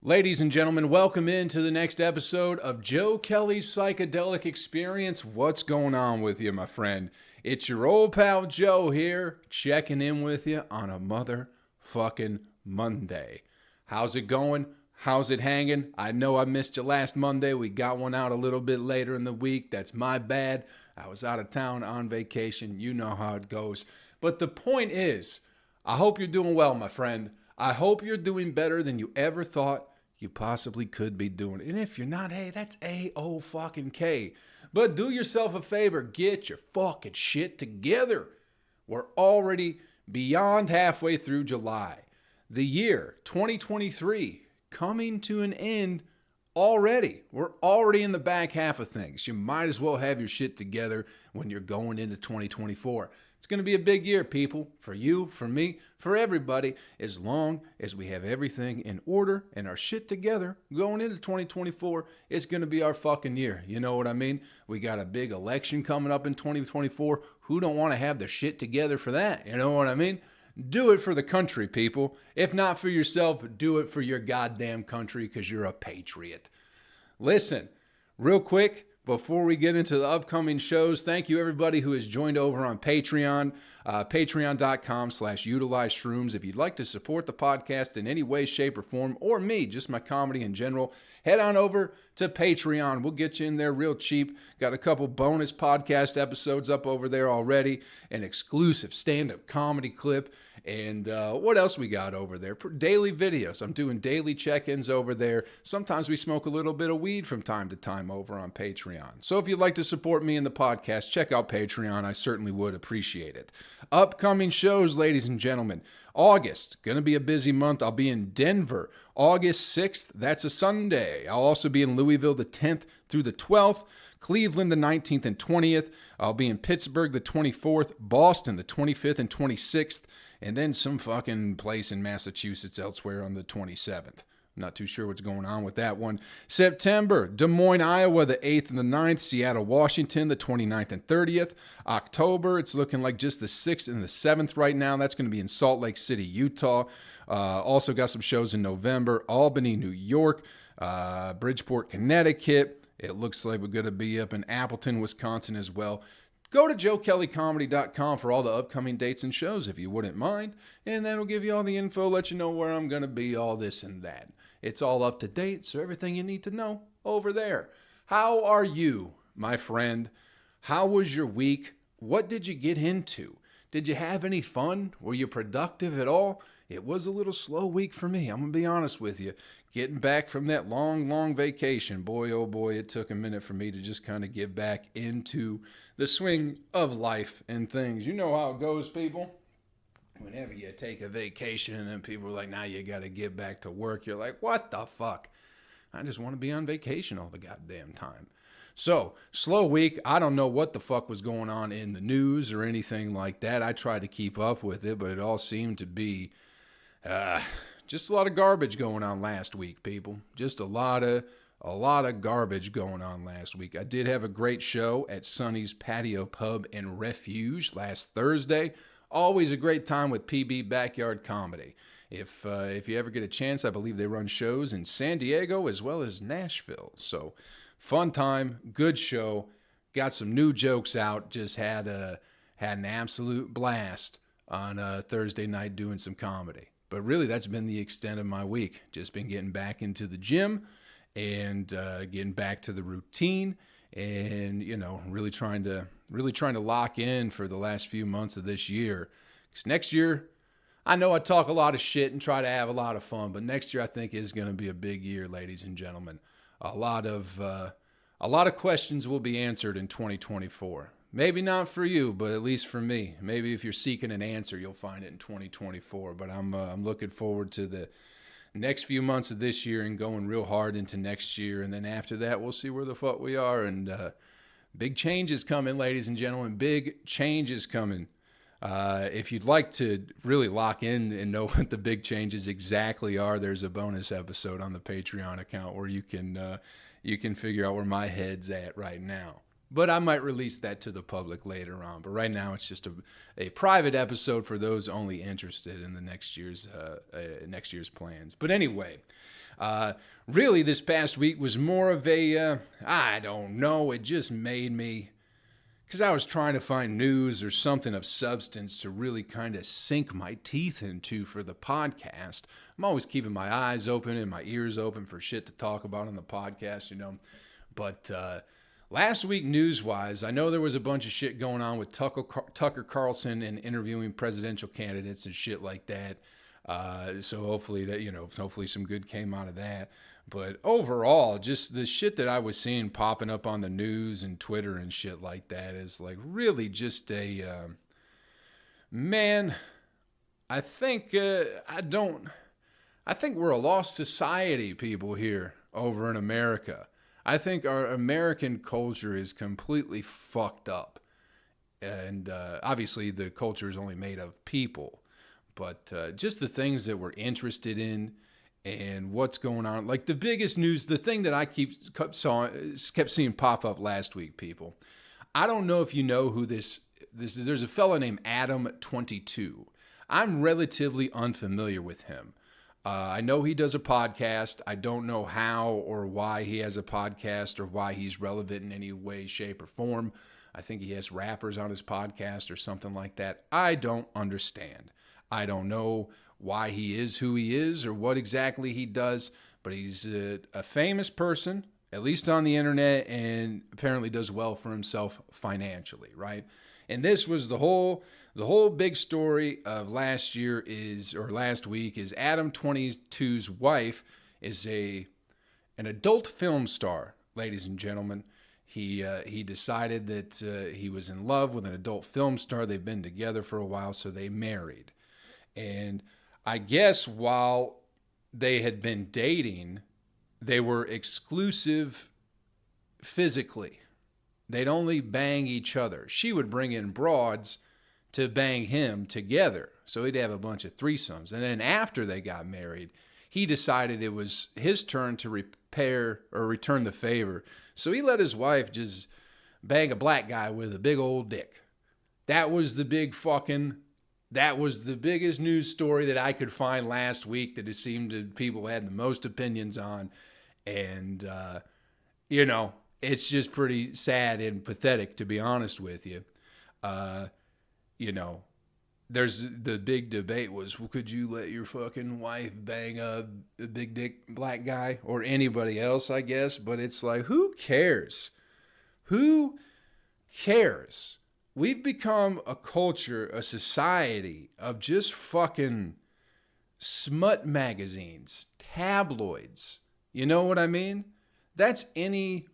Ladies and gentlemen, welcome into the next episode of Joe Kelley's Psychedelic Experience. What's going on with you, my friend? It's your old pal Joe here, checking in with you on a motherfucking Monday. How's it going? How's it hanging? I know I missed you last Monday. We got one out a little bit later in the week. That's my bad. I was out of town on vacation. You know how it goes. But the point is, I hope you're doing well, my friend. I hope you're doing better than you ever thought you possibly could be doing. And if you're not, hey, that's A-O-fucking-K. But do yourself a favor. Get your fucking shit together. We're already beyond halfway through July. The year 2023 coming to an end already. We're already in the back half of things. You might as well have your shit together when you're going into 2024. It's going to be a big year, people, for you, for me, for everybody, as long as we have everything in order and our shit together going into 2024. It's going to be our fucking year. You know what I mean? We got a big election coming up in 2024. Who don't want to have their shit together for that? You know what I mean? Do it for the country, people. If not for yourself, do it for your goddamn country because you're a patriot. Listen, real quick, before we get into the upcoming shows, thank you everybody who has joined over on Patreon, patreon.com/utilizeshrooms. If you'd like to support the podcast in any way, shape, or form, or me, just my comedy in general, head on over to Patreon. We'll get you in there real cheap. Got a couple bonus podcast episodes up over there already, an exclusive stand-up comedy clip, and what else we got over there? Daily videos. I'm doing daily check-ins over there. Sometimes we smoke a little bit of weed from time to time over on Patreon. So if you'd like to support me in the podcast, check out Patreon. I certainly would appreciate it. Upcoming shows, ladies and gentlemen. August, going to be a busy month. I'll be in Denver August 6th. That's a Sunday. I'll also be in Louisville the 10th through the 12th. Cleveland the 19th and 20th. I'll be in Pittsburgh the 24th. Boston the 25th and 26th. And then some fucking place in Massachusetts elsewhere on the 27th. Not too sure what's going on with that one. September, Des Moines, Iowa, the 8th and the 9th. Seattle, Washington, the 29th and 30th. October, it's looking like just the 6th and the 7th right now. That's going to be in Salt Lake City, Utah. Also got some shows in November. Albany, New York. Bridgeport, Connecticut. It looks like we're going to be up in Appleton, Wisconsin as well. Go to joekellycomedy.com for all the upcoming dates and shows if you wouldn't mind. And that'll give you all the info, let you know where I'm going to be, all this and that. It's all up to date, so everything you need to know over there. How are you, my friend? How was your week? What did you get into? Did you have any fun? Were you productive at all? It was a little slow week for me, I'm going to be honest with you. Getting back from that long vacation, boy, oh boy, it took a minute for me to just kind of get back into the swing of life and things. You know how it goes, people. Whenever you take a vacation and then people are like, now you got to get back to work. You're like, what the fuck? I just want to be on vacation all the goddamn time. So, slow week. I don't know what the fuck was going on in the news or anything like that. I tried to keep up with it, but it all seemed to be just a lot of garbage going on last week, people. Just a lot of garbage going on last week. I did have a great show at Sonny's Patio Pub and Refuge last Thursday. Always a great time with PB Backyard Comedy. If you ever get a chance, I believe they run shows in San Diego as well as Nashville. So, fun time, good show. Got some new jokes out. Just had an absolute blast on Thursday night doing some comedy. But really, that's been the extent of my week. Just been getting back into the gym and getting back to the routine, and really trying to lock in for the last few months of this year. Because next year, I know I talk a lot of shit and try to have a lot of fun, but next year I think is going to be a big year, ladies and gentlemen. A lot of questions will be answered in 2024. Maybe not for you, but at least for me. Maybe if you're seeking an answer, you'll find it in 2024. But I'm looking forward to the next few months of this year and going real hard into next year. And then after that, we'll see where the fuck we are. And big changes coming, ladies and gentlemen. Big changes coming. If you'd like to really lock in and know what the big changes exactly are, there's a bonus episode on the Patreon account where you can figure out where my head's at right now. But I might release that to the public later on. But right now, it's just a private episode for those only interested in the next year's plans. But anyway, Really, this past week was more of a, I don't know, it just made me, because I was trying to find news or something of substance to really kind of sink my teeth into for the podcast. I'm always keeping my eyes open and my ears open for shit to talk about on the podcast, you know. But last week, news-wise, I know there was a bunch of shit going on with Tucker Carlson and interviewing presidential candidates and shit like that. So hopefully that, you know, hopefully some good came out of that. But overall, just the shit that I was seeing popping up on the news and Twitter and shit like that is like really just a, man, I think we're a lost society, people here over in America. I think our American culture is completely fucked up. And obviously the culture is only made of people. But just the things that we're interested in and what's going on. Like the biggest news, the thing that I kept seeing pop up last week, people. I don't know if you know who this is. There's a fella named Adam22. I'm relatively unfamiliar with him. I know he does a podcast. I don't know how or why he has a podcast or why he's relevant in any way, shape, or form. I think he has rappers on his podcast or something like that. I don't understand. I don't know why he is who he is or what exactly he does, but he's a famous person, at least on the internet, and apparently does well for himself financially, right? And this was the whole big story of last week is Adam 22's wife is an adult film star, ladies and gentlemen. He decided that he was in love with an adult film star. They've been together for a while, so they married. And I guess while they had been dating, they were exclusive physically. They'd only bang each other. She would bring in broads to bang him together. So he'd have a bunch of threesomes. And then after they got married, he decided it was his turn to return the favor. So he let his wife just bang a black guy with a big old dick. That was the biggest news story that I could find last week that it seemed that people had the most opinions on. And, you know, it's just pretty sad and pathetic, to be honest with you. You know, there's the big debate was, well, could you let your fucking wife bang a big dick black guy or anybody else, I guess? But it's like, who cares? Who cares? We've become a culture, a society of just fucking smut magazines, tabloids. You know what I mean? That's any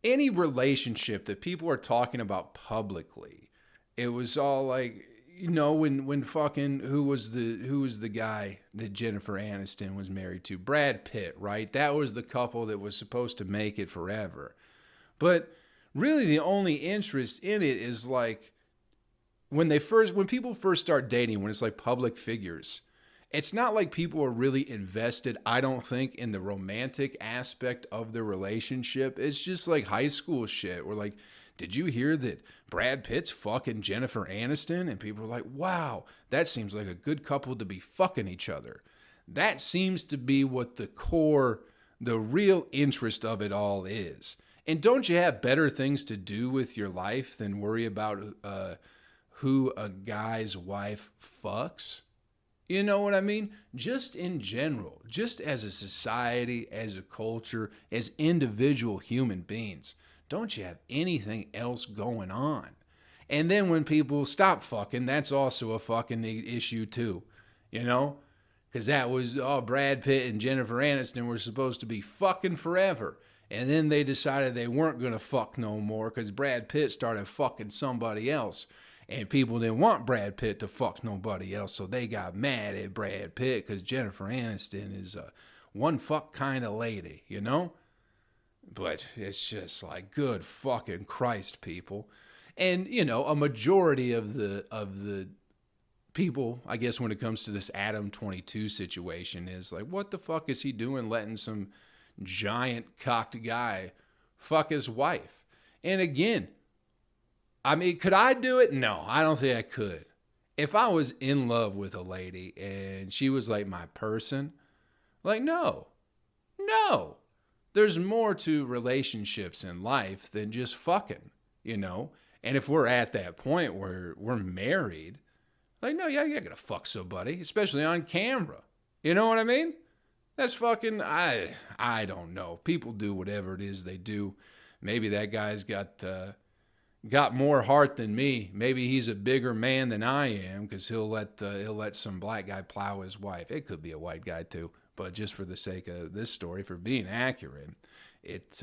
relationship that people are talking about publicly. It was all like, you know, when fucking who was the guy that Jennifer Aniston was married to? Brad Pitt, right? That was the couple that was supposed to make it forever. But really, the only interest in it is like when people first start dating, when it's like public figures, it's not like people are really invested, I don't think, in the romantic aspect of the relationship. It's just like high school shit. We're like, did you hear that Brad Pitt's fucking Jennifer Aniston? And people are like, wow, that seems like a good couple to be fucking each other. That seems to be what the real interest of it all is. And don't you have better things to do with your life than worry about who a guy's wife fucks? You know what I mean? Just in general, just as a society, as a culture, as individual human beings, don't you have anything else going on? And then when people stop fucking, that's also a fucking issue too, you know? Because that was, Brad Pitt and Jennifer Aniston were supposed to be fucking forever. And then they decided they weren't going to fuck no more because Brad Pitt started fucking somebody else. And people didn't want Brad Pitt to fuck nobody else. So they got mad at Brad Pitt because Jennifer Aniston is a one fuck kind of lady, you know? But it's just like, good fucking Christ, people. And, you know, a majority of the people, I guess when it comes to this Adam 22 situation is like, what the fuck is he doing letting some giant cocked guy fuck his wife? And again, I mean, could I do it? No, I don't think I could. If I was in love with a lady and she was like my person, Like, no. No. There's more to relationships in life than just fucking, you know? And if we're at that point where we're married, like, no, yeah, you're going to fuck somebody, especially on camera. You know what I mean? That's fucking, I don't know. People do whatever it is they do. Maybe that guy's got more heart than me. Maybe he's a bigger man than I am because he'll let some black guy plow his wife. It could be a white guy too, but just for the sake of this story, for being accurate, it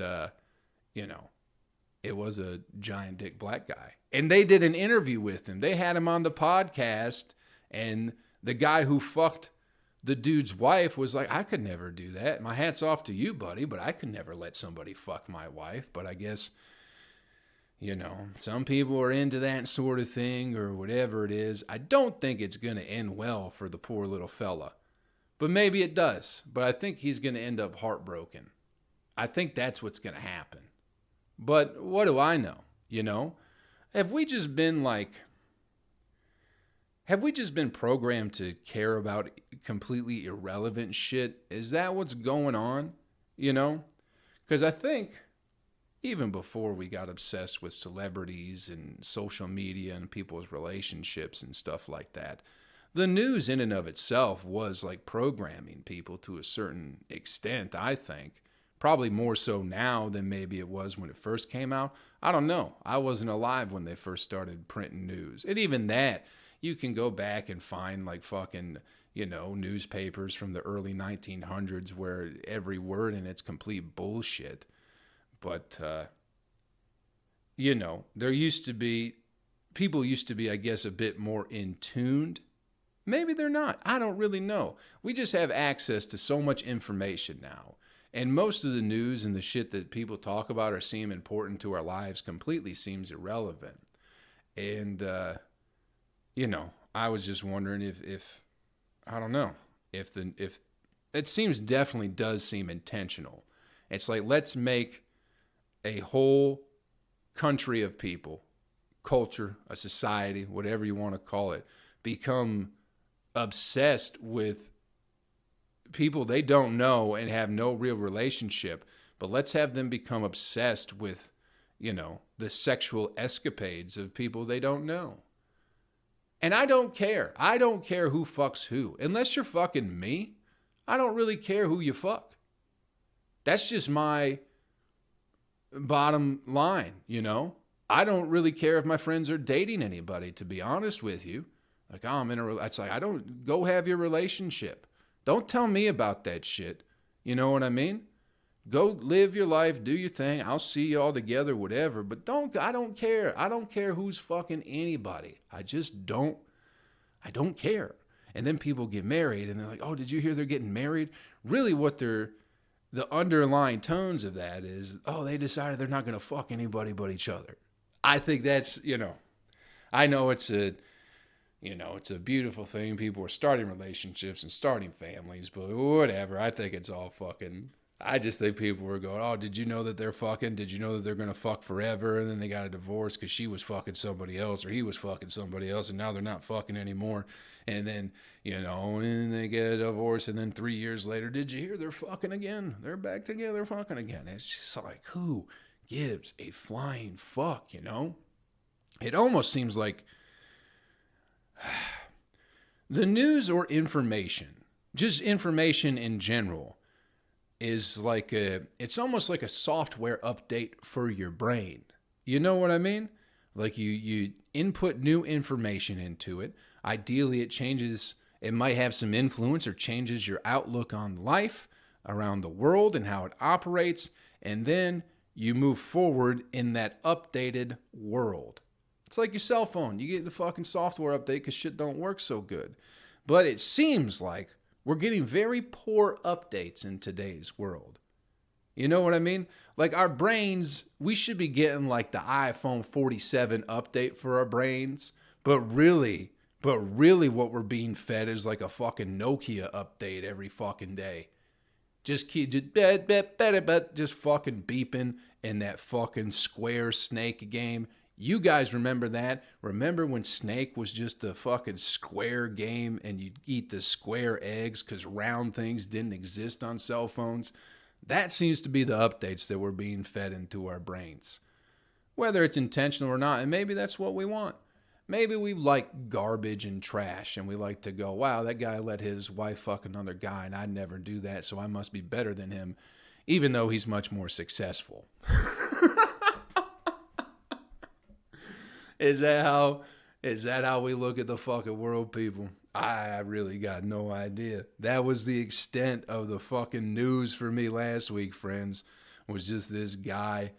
was a giant dick black guy. And they did an interview with him. They had him on the podcast, and the guy who fucked the dude's wife was like, I could never do that. My hat's off to you, buddy, but I could never let somebody fuck my wife. But I guess, you know, some people are into that sort of thing or whatever it is. I don't think it's going to end well for the poor little fella. But maybe it does. But I think he's going to end up heartbroken. I think that's what's going to happen. But what do I know? You know? Have we just been programmed to care about completely irrelevant shit? Is that what's going on? You know? Because I think even before we got obsessed with celebrities and social media and people's relationships and stuff like that, the news in and of itself was like programming people to a certain extent, I think. Probably more so now than maybe it was when it first came out. I don't know. I wasn't alive when they first started printing news. And even that, you can go back and find like fucking, you know, newspapers from the early 1900s where every word in it's complete bullshit. But, you know, people used to be, I guess, a bit more in tuned. Maybe they're not. I don't really know. We just have access to so much information now. And most of the news and the shit that people talk about or seem important to our lives completely seems irrelevant. And, you know, I was just wondering if I don't know, if it seems definitely does seem intentional. It's like, let's make a whole country of people, culture, a society, whatever you want to call it, become obsessed with people they don't know and have no real relationship, but let's have them become obsessed with, you know, the sexual escapades of people they don't know. And I don't care. I don't care who fucks who. Unless you're fucking me, I don't really care who you fuck. That's just my bottom line, you know? I don't really care if my friends are dating anybody, to be honest with you. Like, oh, I'm in a, it's like, I don't, go have your relationship. Don't tell me about that shit. You know what I mean? Go live your life, do your thing. I'll see you all together, whatever. But I don't care. I don't care who's fucking anybody. I don't care. And then people get married and they're like, oh, did you hear they're getting married? Really what the underlying tones of that is, oh, they decided they're not going to fuck anybody but each other. I think that's, you know, I know it's a beautiful thing. People are starting relationships and starting families, but whatever. I think it's all fucking, I just think people were going, oh, did you know that they're fucking? Did you know that they're going to fuck forever? And then they got a divorce because she was fucking somebody else or he was fucking somebody else and now they're not fucking anymore. And then, you know, and they get a divorce and then 3 years later, did you hear they're fucking again? They're back together fucking again. It's just like, who gives a flying fuck, you know? It almost seems like the news or information, just information in general, is like it's almost like a software update for your brain. You know what I mean? Like you input new information into it. Ideally, it might have some influence or changes your outlook on life, around the world and how it operates. And then you move forward in that updated world. It's like your cell phone. You get the fucking software update because shit don't work so good. But it seems like we're getting very poor updates in today's world. You know what I mean? Like our brains, we should be getting like the iPhone 47 update for our brains. But really what we're being fed is like a fucking Nokia update every fucking day. Just fucking beeping in that fucking Square Snake game. You guys remember that? Remember when Snake was just a fucking square game and you'd eat the square eggs because round things didn't exist on cell phones? That seems to be the updates that we're being fed into our brains. Whether it's intentional or not, and maybe that's what we want. Maybe we like garbage and trash and we like to go, wow, that guy let his wife fuck another guy and I'd never do that, so I must be better than him, even though he's much more successful. Is that how we look at the fucking world, people? I really got no idea. That was the extent of the fucking news for me last week, friends. Was just this guy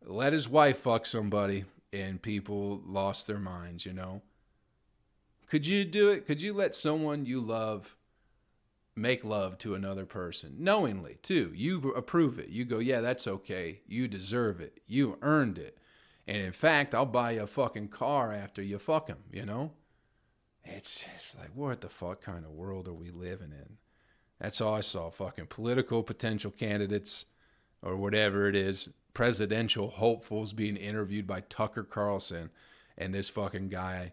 let his wife fuck somebody and people lost their minds, you know? Could you do it? Could you let someone you love make love to another person? Knowingly, too. You approve it. You go, yeah, that's okay. You deserve it. You earned it. And in fact, I'll buy you a fucking car after you fuck him, you know? It's just like, what the fuck kind of world are we living in? That's all I saw. Fucking political potential candidates or whatever it is, presidential hopefuls being interviewed by Tucker Carlson, and this fucking guy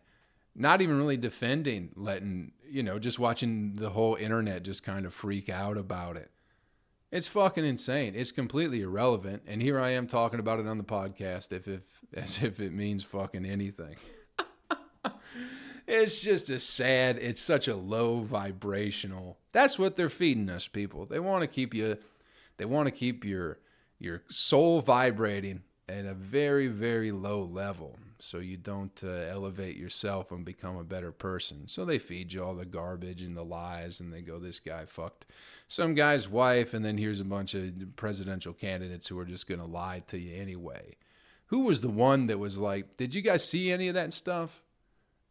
not even really defending, letting, you know, just watching the whole internet just kind of freak out about it. It's fucking insane. It's completely irrelevant. And here I am talking about it on the podcast as if it means fucking anything. It's just it's such a low vibrational. That's what they're feeding us, people. They want to keep your soul vibrating at a very, very low level so you don't elevate yourself and become a better person. So they feed you all the garbage and the lies, and they go, this guy fucked some guy's wife, and then here's a bunch of presidential candidates who are just going to lie to you anyway. Who was the one that was like, did you guys see any of that stuff?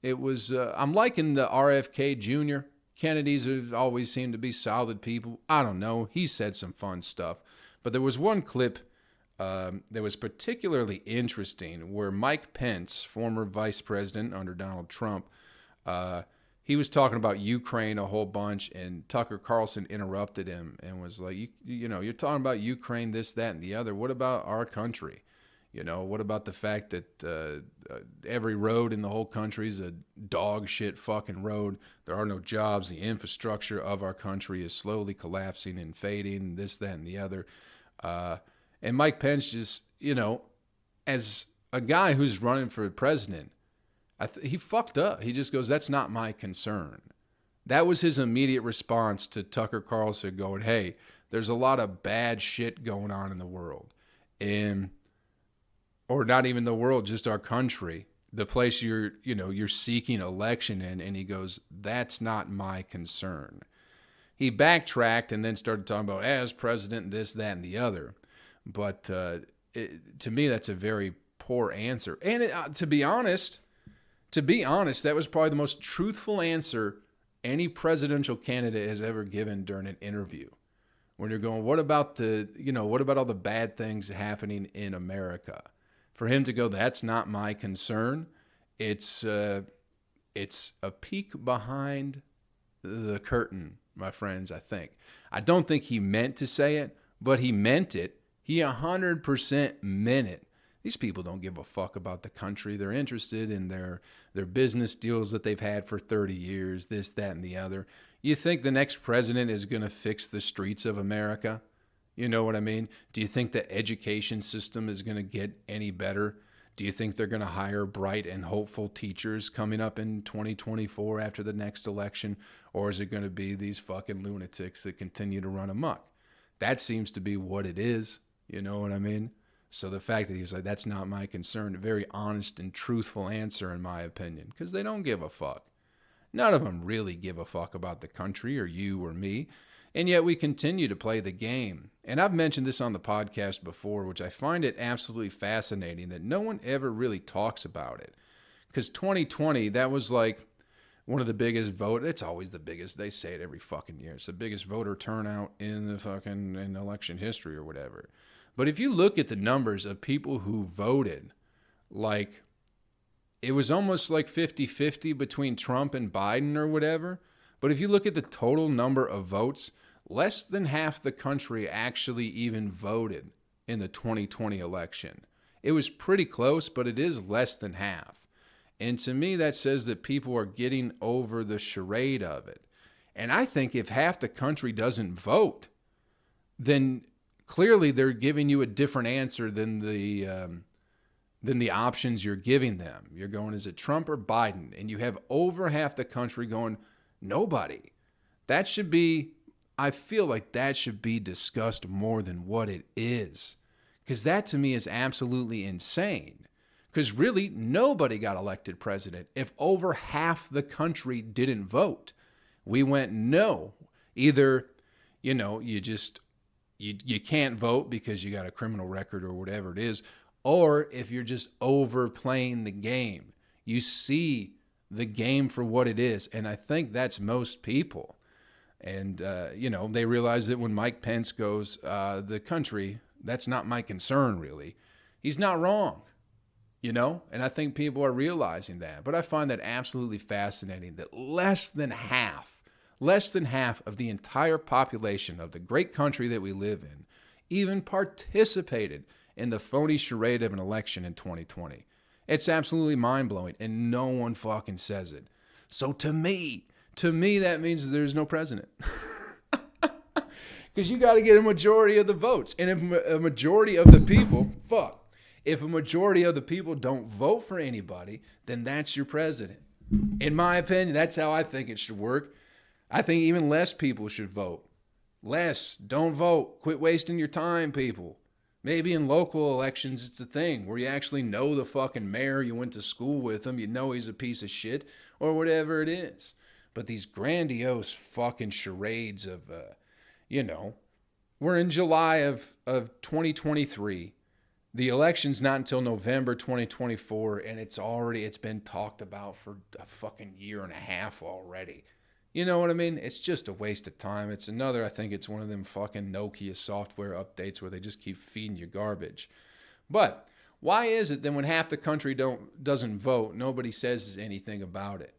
It was, I'm liking the RFK Jr. Kennedys have always seemed to be solid people. I don't know. He said some fun stuff. But there was one clip that was particularly interesting where Mike Pence, former vice president under Donald Trump, he was talking about Ukraine a whole bunch, and Tucker Carlson interrupted him and was like, you know, you're talking about Ukraine, this, that, and the other. What about our country? You know, what about the fact that every road in the whole country is a dog shit fucking road? There are no jobs. The infrastructure of our country is slowly collapsing and fading, this, that, and the other. And Mike Pence just, you know, as a guy who's running for president, he fucked up. He just goes, that's not my concern. That was his immediate response to Tucker Carlson going, hey, there's a lot of bad shit going on in the world. Or not even the world, just our country, the place you're seeking election in. And he goes, that's not my concern. He backtracked and then started talking about as president, this, that, and the other. But to me, that's a very poor answer. And to be honest, that was probably the most truthful answer any presidential candidate has ever given during an interview. When you're going, what about all the bad things happening in America? For him to go, that's not my concern. It's a peek behind the curtain, my friends, I think. I don't think he meant to say it, but he meant it. He 100% meant it. These people don't give a fuck about the country. They're interested in their business deals that they've had for 30 years, this, that, and the other. You think the next president is going to fix the streets of America? You know what I mean? Do you think the education system is going to get any better? Do you think they're going to hire bright and hopeful teachers coming up in 2024 after the next election? Or is it going to be these fucking lunatics that continue to run amok? That seems to be what it is. You know what I mean? So the fact that he's like, that's not my concern, a very honest and truthful answer in my opinion, because they don't give a fuck. None of them really give a fuck about the country or you or me. And yet we continue to play the game. And I've mentioned this on the podcast before, which I find it absolutely fascinating that no one ever really talks about it. Because 2020, that was like one of the biggest it's always the biggest, they say it every fucking year. It's the biggest voter turnout in the fucking in election history or whatever. But if you look at the numbers of people who voted, like it was almost like 50-50 between Trump and Biden or whatever. But if you look at the total number of votes, less than half the country actually even voted in the 2020 election. It was pretty close, but it is less than half. And to me, that says that people are getting over the charade of it. And I think if half the country doesn't vote, then clearly they're giving you a different answer than the options you're giving them. You're going, is it Trump or Biden? And you have over half the country going, nobody. That should be, I feel like that should be discussed more than what it is. Because that to me is absolutely insane. Because really, nobody got elected president if over half the country didn't vote. We went no. Either, you can't vote because you got a criminal record or whatever it is, or if you're just overplaying the game. You see the game for what it is, and I think that's most people. And, they realize that when Mike Pence goes, the country, that's not my concern, really. He's not wrong. And I think people are realizing that. But I find that absolutely fascinating that less than half of the entire population of the great country that we live in even participated in the phony charade of an election in 2020. It's absolutely mind-blowing, and no one fucking says it. So to me, that means there's no president. Because you got to get a majority of the votes. And if a majority of the people, if a majority of the people don't vote for anybody, then that's your president. In my opinion, that's how I think it should work. I think even less people should vote. Less. Don't vote. Quit wasting your time, people. Maybe in local elections, it's a thing where you actually know the fucking mayor, you went to school with him, you know he's a piece of shit, or whatever it is. But these grandiose fucking charades of, we're in July of 2023. The election's not until November 2024, and it's been talked about for a fucking year and a half already. You know what I mean? It's just a waste of time. I think it's one of them fucking Nokia software updates where they just keep feeding you garbage. But why is it that when half the country doesn't vote, nobody says anything about it?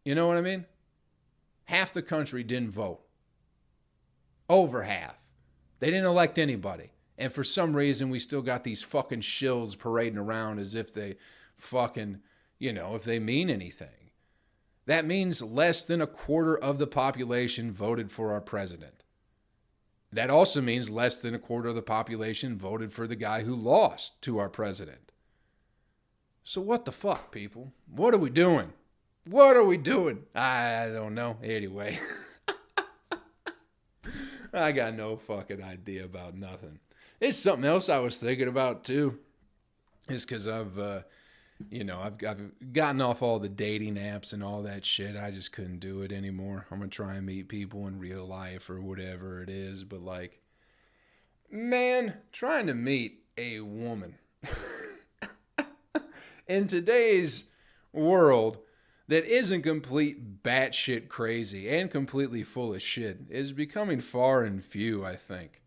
You know what I mean? Half the country didn't vote. Over half. They didn't elect anybody. And for some reason, we still got these fucking shills parading around as if they fucking, if they mean anything. That means less than a quarter of the population voted for our president. That also means less than a quarter of the population voted for the guy who lost to our president. So what the fuck, people? What are we doing? What are we doing? I don't know. Anyway. I got no fucking idea about nothing. It's something else I was thinking about too. It's because I've gotten off all the dating apps and all that shit. I just couldn't do it anymore. I'm going to try and meet people in real life or whatever it is. But man, trying to meet a woman in today's world that isn't complete batshit crazy and completely full of shit is becoming far and few, I think.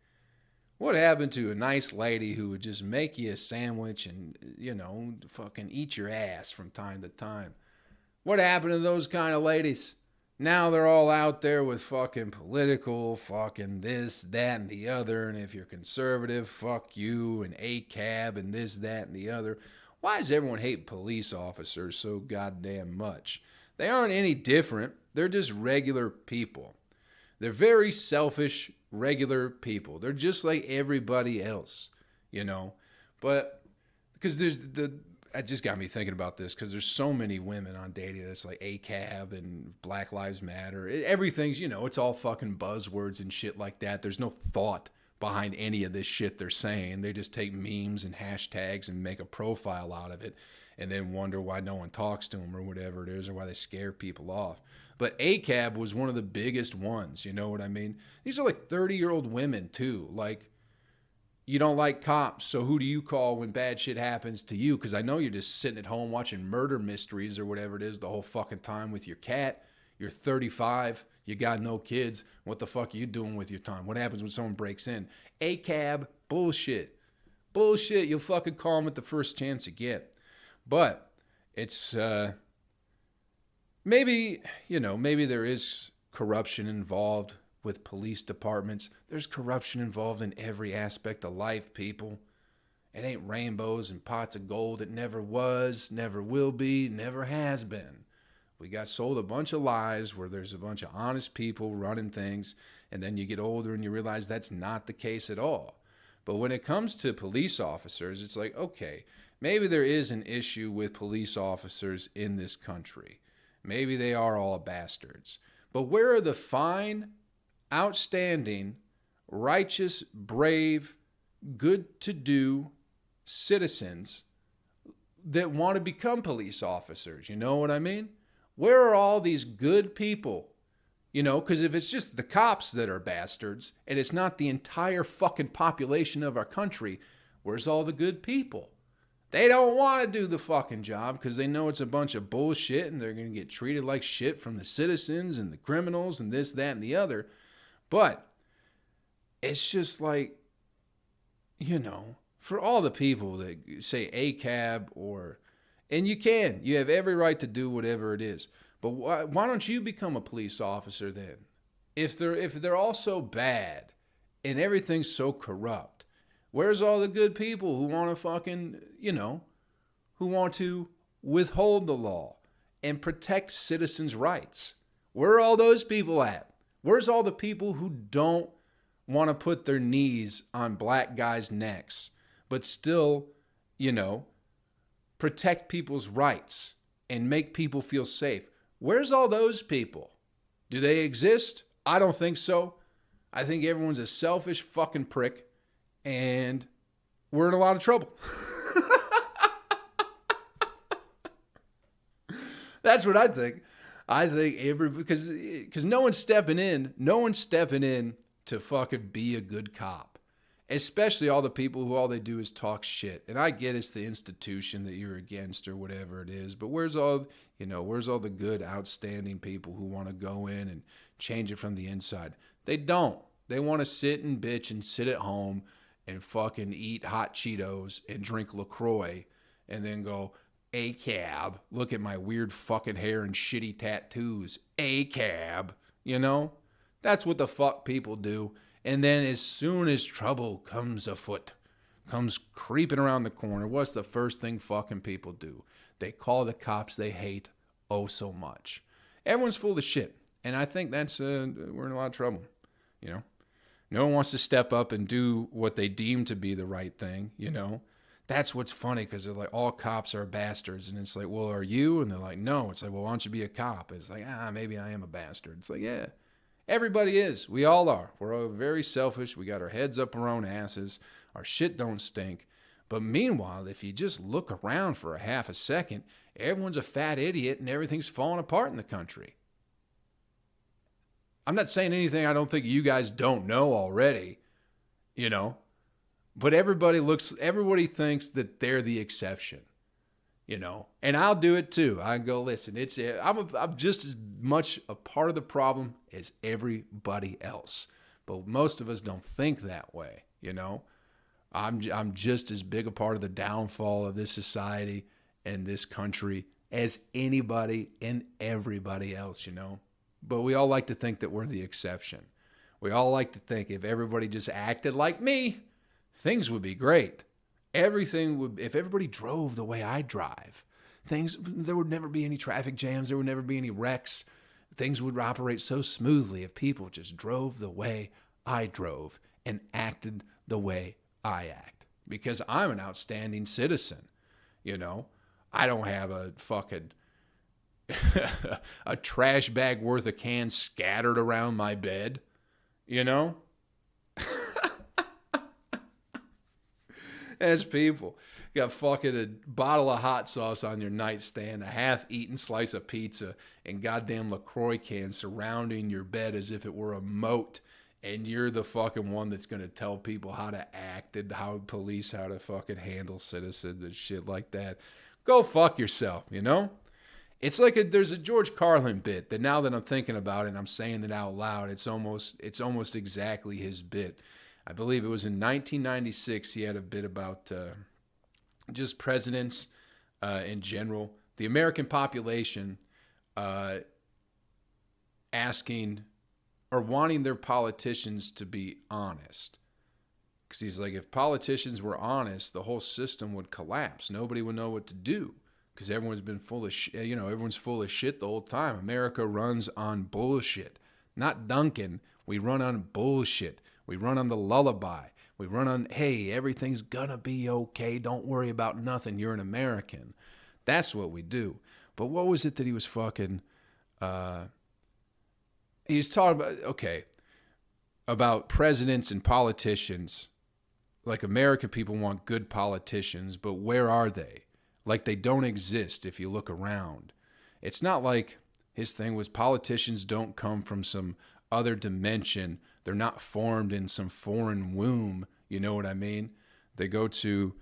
What happened to a nice lady who would just make you a sandwich and, fucking eat your ass from time to time? What happened to those kind of ladies? Now they're all out there with fucking political, fucking this, that, and the other. And if you're conservative, fuck you, and ACAB, and this, that, and the other. Why does everyone hate police officers so goddamn much? They aren't any different. They're just regular people. They're very selfish, regular people. They're just like everybody else, But because it just got me thinking about this because there's so many women on dating that's like ACAB and Black Lives Matter. Everything's, it's all fucking buzzwords and shit like that. There's no thought behind any of this shit they're saying. They just take memes and hashtags and make a profile out of it and then wonder why no one talks to them or whatever it is or why they scare people off. But ACAB was one of the biggest ones, you know what I mean? These are like 30-year-old women too. Like, you don't like cops, so who do you call when bad shit happens to you? Because I know you're just sitting at home watching murder mysteries or whatever it is the whole fucking time with your cat. You're 35, you got no kids. What the fuck are you doing with your time? What happens when someone breaks in? ACAB, bullshit. Bullshit, you'll fucking call them at the first chance you get. But it's... Maybe there is corruption involved with police departments. There's corruption involved in every aspect of life, people. It ain't rainbows and pots of gold. It never was, never will be, never has been. We got sold a bunch of lies where there's a bunch of honest people running things, and then you get older and you realize that's not the case at all. But when it comes to police officers, it's like, okay, maybe there is an issue with police officers in this country. Maybe they are all bastards. But where are the fine, outstanding, righteous, brave, good-to-do citizens that want to become police officers? You know what I mean? Where are all these good people? You know, because if it's just the cops that are bastards and it's not the entire fucking population of our country, where's all the good people? They don't want to do the fucking job because they know it's a bunch of bullshit and they're going to get treated like shit from the citizens and the criminals and this, that, and the other. But it's just like, you know, for all the people that say ACAB or, and you have every right to do whatever it is. But why don't you become a police officer then? If they're all so bad and everything's so corrupt, where's all the good people who want to fucking, you know, who want to withhold the law and protect citizens' rights? Where are all those people at? Where's all the people who don't want to put their knees on black guys' necks, but still, you know, protect people's rights and make people feel safe? Where's all those people? Do they exist? I don't think so. I think everyone's a selfish fucking prick, and we're in a lot of trouble. That's what I think. I think because no one's stepping in to fucking be a good cop. Especially all the people who all they do is talk shit. And I get it's the institution that you're against or whatever it is, but where's all the good, outstanding people who want to go in and change it from the inside? They don't. They want to sit and bitch and sit at home and fucking eat hot Cheetos and drink LaCroix and then go, ACAB, look at my weird fucking hair and shitty tattoos. ACAB, you know? That's what the fuck people do. And then as soon as trouble comes afoot, comes creeping around the corner, what's the first thing fucking people do? They call the cops they hate oh so much. Everyone's full of shit. And I think that's, we're in a lot of trouble, you know? No one wants to step up and do what they deem to be the right thing, you know? That's what's funny, because they're like, all cops are bastards. And it's like, well, are you? And they're like, no. It's like, well, why don't you be a cop? It's like, maybe I am a bastard. It's like, yeah. Everybody is. We all are. We're all very selfish. We got our heads up our own asses. Our shit don't stink. But meanwhile, if you just look around for a half a second, everyone's a fat idiot and everything's falling apart in the country. I'm not saying anything I don't think you guys don't know already, you know. But everybody thinks that they're the exception, you know. And I'll do it too. I go, listen, I'm just as much a part of the problem as everybody else. But most of us don't think that way, you know. I'm just as big a part of the downfall of this society and this country as anybody and everybody else, you know. But we all like to think that we're the exception. We all like to think if everybody just acted like me, things would be great. If everybody drove the way I drive, there would never be any traffic jams. There would never be any wrecks. Things would operate so smoothly if people just drove the way I drove and acted the way I act. Because I'm an outstanding citizen, you know. I don't have a fucking a trash bag worth of cans scattered around my bed, you know. As people got fucking a bottle of hot sauce on your nightstand, a half-eaten slice of pizza, and goddamn LaCroix cans surrounding your bed as if it were a moat, and you're the fucking one that's going to tell people how to act and how to fucking handle citizens and shit like that. Go fuck yourself, you know? It's like there's a George Carlin bit that now that I'm thinking about it and I'm saying it out loud, it's almost exactly his bit. I believe it was in 1996. He had a bit about just presidents in general, the American population asking or wanting their politicians to be honest. Because he's like, if politicians were honest, the whole system would collapse. Nobody would know what to do because everyone's been full of shit. You know, everyone's full of shit the whole time. America runs on bullshit. Not Duncan. We run on bullshit. We run on the lullaby. We run on, hey, everything's gonna be okay. Don't worry about nothing. You're an American. That's what we do. But what was it that he was fucking... he was talking about, okay, about presidents and politicians. Like, American people want good politicians, but where are they? Like, they don't exist if you look around. It's not like his thing was politicians don't come from some other dimension. They're not formed in some foreign womb. You know what I mean? They go to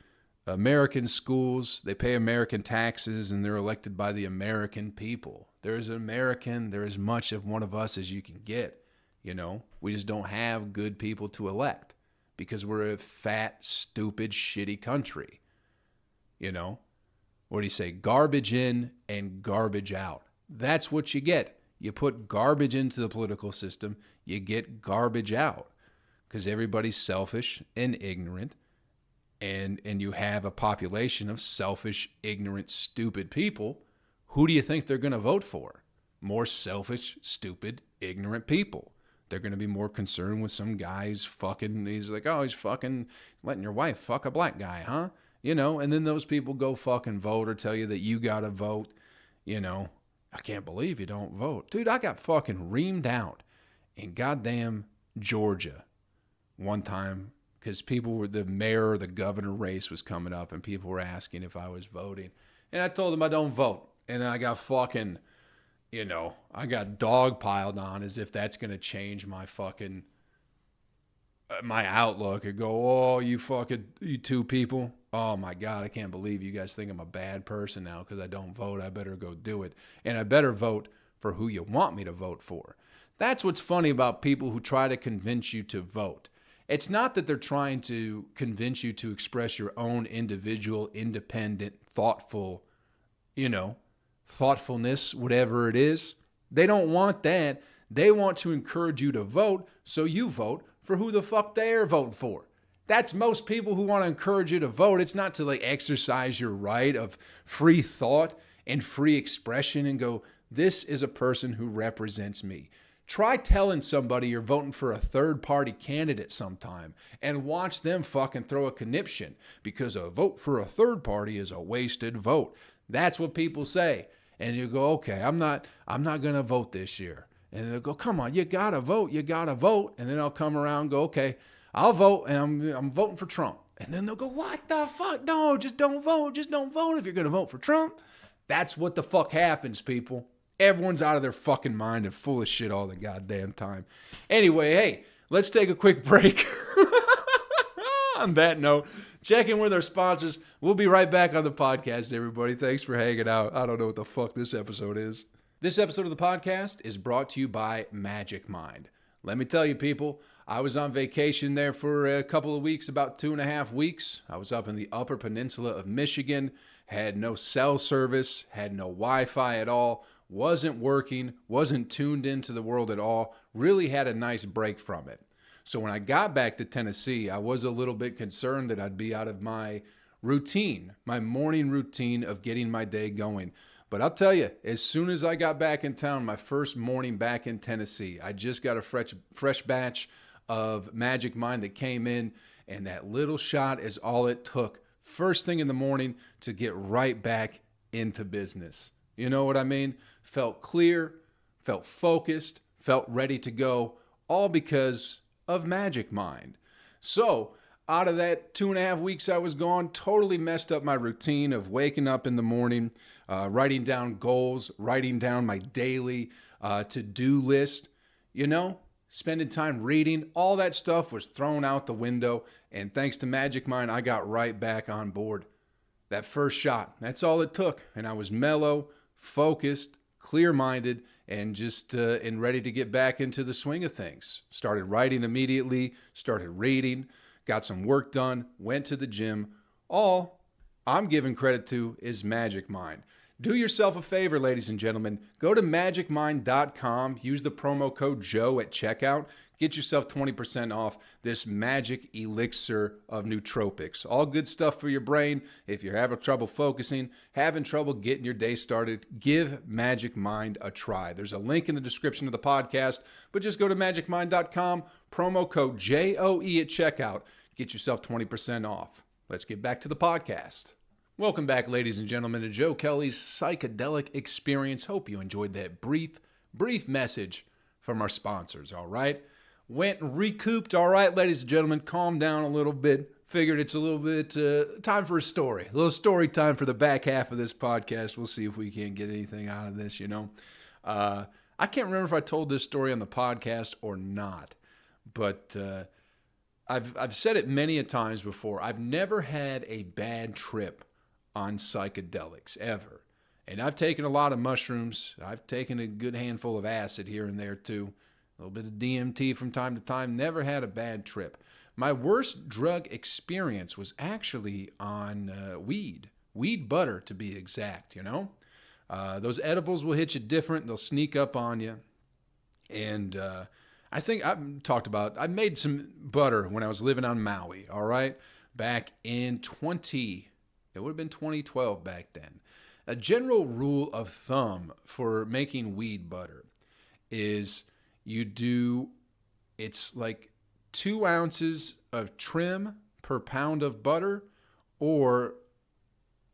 American schools, they pay American taxes, and they're elected by the American people. There's an American, they're as much of one of us as you can get. You know, we just don't have good people to elect because we're a fat, stupid, shitty country. You know, what do you say? Garbage in and garbage out. That's what you get. You put garbage into the political system, you get garbage out because everybody's selfish and ignorant. And you have a population of selfish, ignorant, stupid people. Who do you think they're going to vote for? More selfish, stupid, ignorant people. They're going to be more concerned with some guy who's fucking, he's like, oh, he's fucking letting your wife fuck a black guy, huh? You know, and then those people go fucking vote or tell you that you got to vote. You know, I can't believe you don't vote. Dude, I got fucking reamed out in goddamn Georgia one time because people were, the mayor or the governor race was coming up and people were asking if I was voting. And I told them I don't vote. And then I got fucking... You know, I got dogpiled on as if that's going to change my fucking, my outlook. And go, oh, you two people. Oh my God, I can't believe you guys think I'm a bad person now because I don't vote. I better go do it. And I better vote for who you want me to vote for. That's what's funny about people who try to convince you to vote. It's not that they're trying to convince you to express your own individual, independent, thoughtful, you know, thoughtfulness, whatever it is. They don't want that. They want to encourage you to vote, so you vote for who the fuck they're voting for. That's most people who want to encourage you to vote. It's not to like exercise your right of free thought and free expression and go, this is a person who represents me. Try telling somebody you're voting for a third-party candidate sometime and watch them fucking throw a conniption because a vote for a third party is a wasted vote. That's what people say. And you go, okay, I'm not going to vote this year. And they'll go, come on, you got to vote. And then I'll come around and go, okay, I'll vote, and I'm voting for Trump. And then they'll go, what the fuck? No, just don't vote. Just don't vote if you're going to vote for Trump. That's what the fuck happens, people. Everyone's out of their fucking mind and full of shit all the goddamn time. Anyway, hey, let's take a quick break. On that note, check in with our sponsors. We'll be right back on the podcast, everybody. Thanks for hanging out. I don't know what the fuck this episode is. This episode of the podcast is brought to you by Magic Mind. Let me tell you, people, I was on vacation there for a couple of weeks, about 2.5 weeks. I was up in the Upper Peninsula of Michigan, had no cell service, had no Wi-Fi at all, wasn't working, wasn't tuned into the world at all, really had a nice break from it. So when I got back to Tennessee, I was a little bit concerned that I'd be out of my routine, my morning routine of getting my day going. But I'll tell you, as soon as I got back in town, my first morning back in Tennessee, I just got a fresh batch of Magic Mind that came in, and that little shot is all it took first thing in the morning to get right back into business. You know what I mean? Felt clear, felt focused, felt ready to go, all because of Magic Mind. So out of that 2.5 weeks I was gone, totally messed up my routine of waking up in the morning, writing down goals, writing down my daily to-do list, you know, spending time reading. All that stuff was thrown out the window, and thanks to Magic Mind, I got right back on board. That first shot, that's all it took, and I was mellow, focused, clear-minded, and just and ready to get back into the swing of things. Started writing immediately, started reading, got some work done, went to the gym. All I'm giving credit to is Magic Mind. Do yourself a favor, ladies and gentlemen. Go to magicmind.com, use the promo code Joe at checkout, get yourself 20% off this magic elixir of nootropics. All good stuff for your brain. If you're having trouble focusing, having trouble getting your day started, give Magic Mind a try. There's a link in the description of the podcast, but just go to magicmind.com, promo code JOE at checkout. Get yourself 20% off. Let's get back to the podcast. Welcome back, ladies and gentlemen, to Joe Kelley's Psychedelic Experience. Hope you enjoyed that brief message from our sponsors, all right? Went and recouped, all right, ladies and gentlemen, calmed down a little bit. Figured it's a little bit time for a story. A little story time for the back half of this podcast. We'll see if we can get anything out of this, you know. I can't remember if I told this story on the podcast or not, but I've said it many a times before. I've never had a bad trip on psychedelics, ever. And I've taken a lot of mushrooms. I've taken a good handful of acid here and there, too. A little bit of DMT from time to time. Never had a bad trip. My worst drug experience was actually on weed. Weed butter, to be exact, you know? Those edibles will hit you different. They'll sneak up on you. And I think I made some butter when I was living on Maui, all right? Back in it would have been 2012 back then. A general rule of thumb for making weed butter is it's like 2 ounces of trim per pound of butter or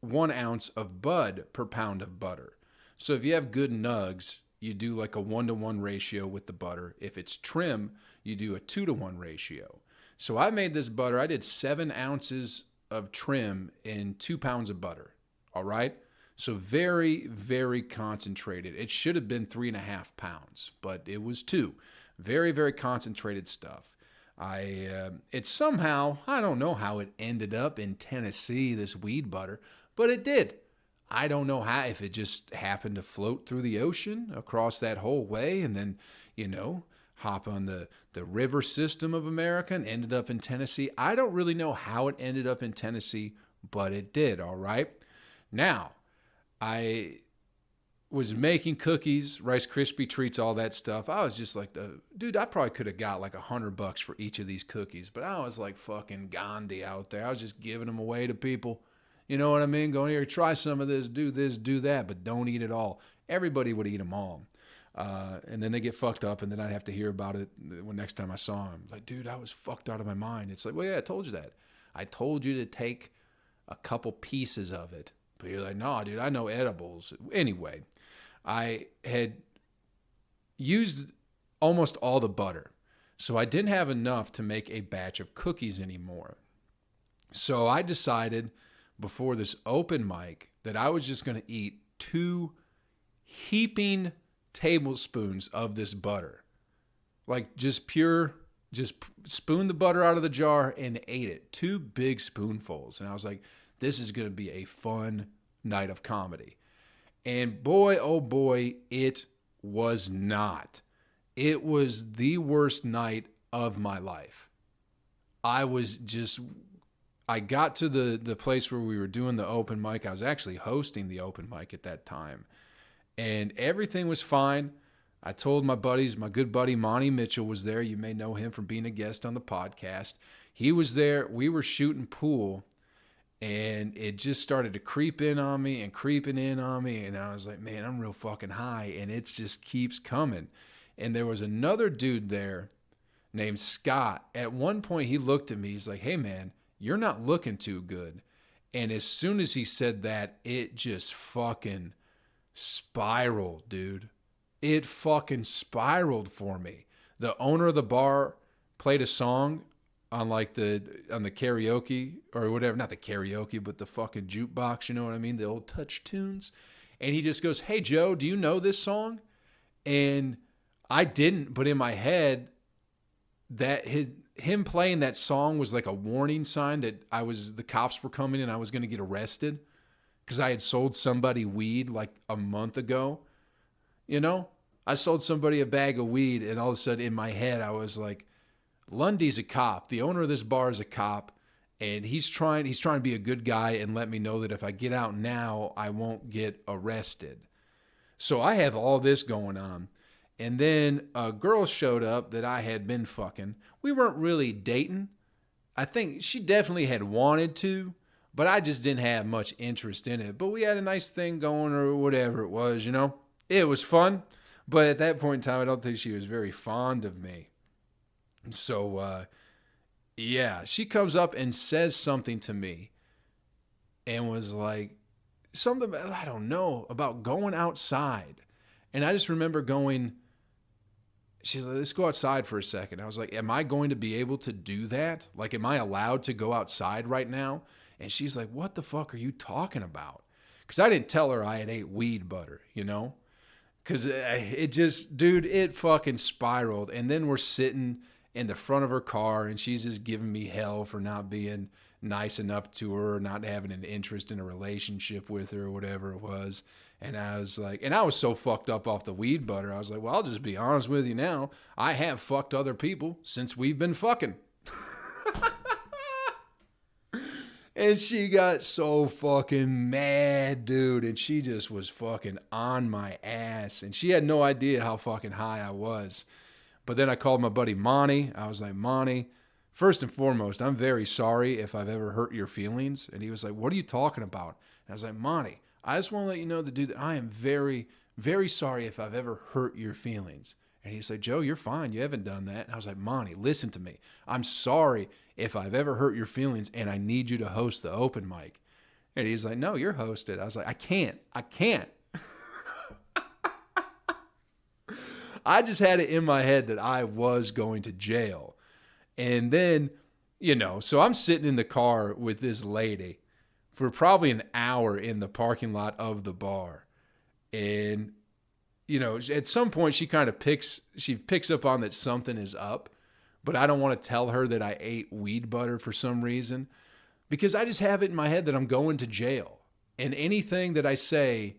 1 ounce of bud per pound of butter. So if you have good nugs, you do like a 1-to-1 ratio with the butter. If it's trim, you do a 2-to-1 ratio. So I made this butter. I did 7 ounces of trim in 2 pounds of butter. All right. So very, very concentrated. It should have been 3.5 pounds, but it was 2. Very, very concentrated stuff. It somehow, I don't know how it ended up in Tennessee, this weed butter, but it did. I don't know how, if it just happened to float through the ocean across that whole way and then, you know, hop on the river system of America and ended up in Tennessee. I don't really know how it ended up in Tennessee, but it did, all right? Now, I was making cookies, Rice Krispie treats, all that stuff. I was just like, dude, I probably could have got like $100 for each of these cookies, but I was like fucking Gandhi out there. I was just giving them away to people. You know what I mean? Going here, try some of this, do that, but don't eat it all. Everybody would eat them all. And then they get fucked up, and then I'd have to hear about it when next time I saw him. Like, dude, I was fucked out of my mind. It's like, well, yeah, I told you that. I told you to take a couple pieces of it. But you're like, no, dude, I know edibles. Anyway, I had used almost all the butter. So I didn't have enough to make a batch of cookies anymore. So I decided before this open mic that I was just going to eat 2 heaping tablespoons of this butter. Like just spoon the butter out of the jar and ate it. 2 big spoonfuls. And I was like, this is going to be a fun night of comedy. And boy, oh boy, it was not. It was the worst night of my life. I got to the place where we were doing the open mic. I was actually hosting the open mic at that time. And everything was fine. I told my buddies, my good buddy Monty Mitchell was there. You may know him from being a guest on the podcast. He was there. We were shooting pool. And it just started to creep in on me and creeping in on me. And I was like, man, I'm real fucking high. And it just keeps coming. And there was another dude there named Scott. At one point, he looked at me. He's like, hey, man, you're not looking too good. And as soon as he said that, it just fucking spiraled, dude. It fucking spiraled for me. The owner of the bar played a song on the karaoke or whatever, not the karaoke, but the fucking jukebox, you know what I mean? The old touch tunes. And he just goes, hey, Joe, do you know this song? And I didn't, but in my head, that him playing that song was like a warning sign that the cops were coming and I was going to get arrested because I had sold somebody weed like a month ago. You know, I sold somebody a bag of weed and all of a sudden in my head, I was like, Lundy's a cop. The owner of this bar is a cop, and he's trying to be a good guy and let me know that if I get out now, I won't get arrested. So I have all this going on, And then a girl showed up that I had been fucking. We weren't really dating. I think she definitely had wanted to, but I just didn't have much interest in it. But we had a nice thing going or whatever it was, you know. It was fun. But at that point in time, I don't think she was very fond of me. So, yeah, she comes up and says something to me and was like, something, I don't know, about going outside. And I just remember going, she's like, let's go outside for a second. I was like, am I going to be able to do that? Like, am I allowed to go outside right now? And she's like, what the fuck are you talking about? Because I didn't tell her I had ate weed butter, you know? Because it just, dude, it fucking spiraled. And then we're sitting in the front of her car and she's just giving me hell for not being nice enough to her, or not having an interest in a relationship with her or whatever it was. And I was like, and I was so fucked up off the weed butter. I was like, well, I'll just be honest with you now. I have fucked other people since we've been fucking. And she got so fucking mad, dude. And she just was fucking on my ass. And she had no idea how fucking high I was. But then I called my buddy Monty. I was like, Monty, first and foremost, I'm very sorry if I've ever hurt your feelings. And he was like, what are you talking about? And I was like, Monty, I just want to let you know, dude, that I am very, very sorry if I've ever hurt your feelings. And he's like, Joe, you're fine. You haven't done that. And I was like, Monty, listen to me. I'm sorry if I've ever hurt your feelings, and I need you to host the open mic. And he's like, no, you're hosted. I was like, I can't. I just had it in my head that I was going to jail. And then, you know, so I'm sitting in the car with this lady for probably an hour in the parking lot of the bar. And, you know, at some point she picks up on that something is up, but I don't want to tell her that I ate weed butter for some reason, because I just have it in my head that I'm going to jail. And anything that I say,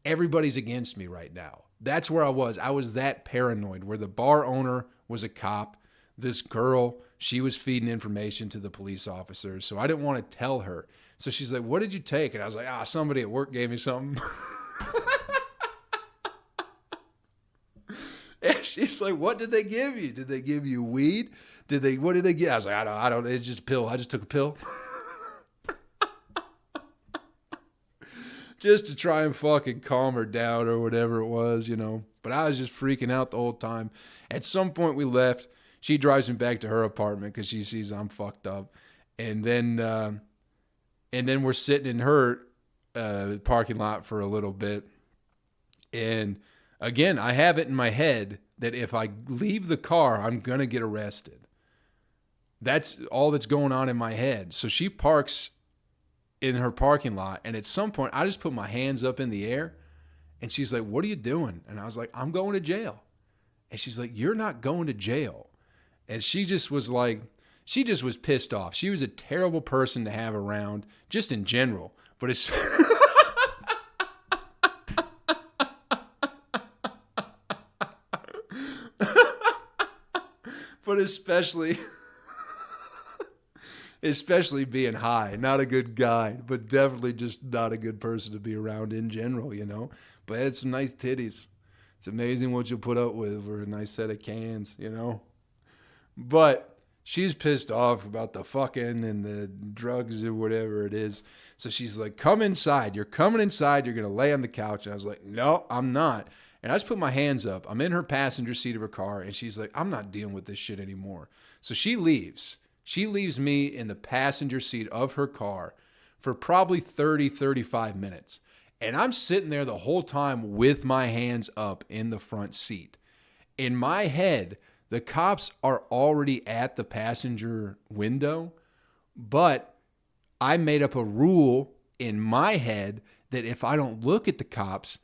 everybody's against me right now. That's where I was. I was that paranoid, where the bar owner was a cop. This girl, she was feeding information to the police officers. So I didn't want to tell her. So she's like, what did you take? And I was like, somebody at work gave me something. And she's like, what did they give you? Did they give you weed? What did they get? I was like, I don't, it's just a pill. I just took a pill. Just to try and fucking calm her down or whatever it was, you know. But I was just freaking out the whole time. At some point we left. She drives me back to her apartment because she sees I'm fucked up. And then we're sitting in her parking lot for a little bit. And again, I have it in my head that if I leave the car, I'm going to get arrested. That's all that's going on in my head. So she parks in her parking lot. And at some point, I just put my hands up in the air. And she's like, what are you doing? And I was like, I'm going to jail. And she's like, you're not going to jail. And she just was pissed off. She was a terrible person to have around, just in general. But it's... but especially being high. Not a good guy, but definitely just not a good person to be around in general, you know. But had some nice titties. It's amazing what you'll put up with for a nice set of cans, you know. But she's pissed off about the fucking and the drugs or whatever it is. So she's like, come inside. You're coming inside. You're going to lay on the couch. And I was like, no, I'm not. And I just put my hands up. I'm in her passenger seat of her car. And she's like, I'm not dealing with this shit anymore. So she leaves. She leaves me in the passenger seat of her car for probably 30, 35 minutes. And I'm sitting there the whole time with my hands up in the front seat. In my head, the cops are already at the passenger window, but I made up a rule in my head that if I don't look at the cops,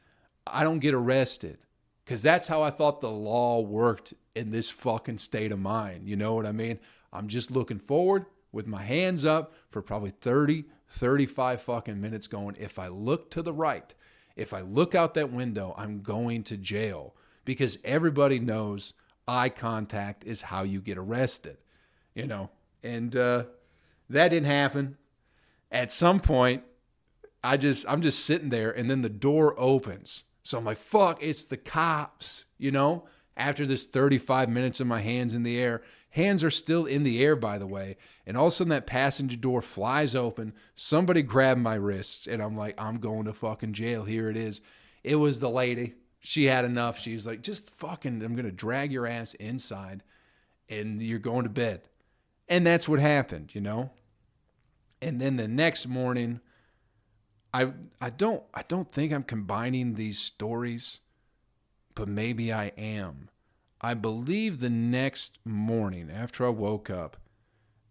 I don't get arrested. Because that's how I thought the law worked in this fucking state of mind. You know what I mean? I'm just looking forward with my hands up for probably 30, 35 fucking minutes going, if I look to the right, if I look out that window, I'm going to jail. Because everybody knows eye contact is how you get arrested, you know. And that didn't happen. At some point, I'm just sitting there, and then the door opens So I'm like, fuck, it's the cops, you know? After this 35 minutes of my hands in the air, hands are still in the air, by the way. And all of a sudden that passenger door flies open. Somebody grabbed my wrists and I'm like, I'm going to fucking jail. Here it is. It was the lady. She had enough. She's like, just fucking, I'm going to drag your ass inside and you're going to bed. And that's what happened, you know? And then the next morning, I don't think I'm combining these stories, but maybe I am. I believe the next morning after I woke up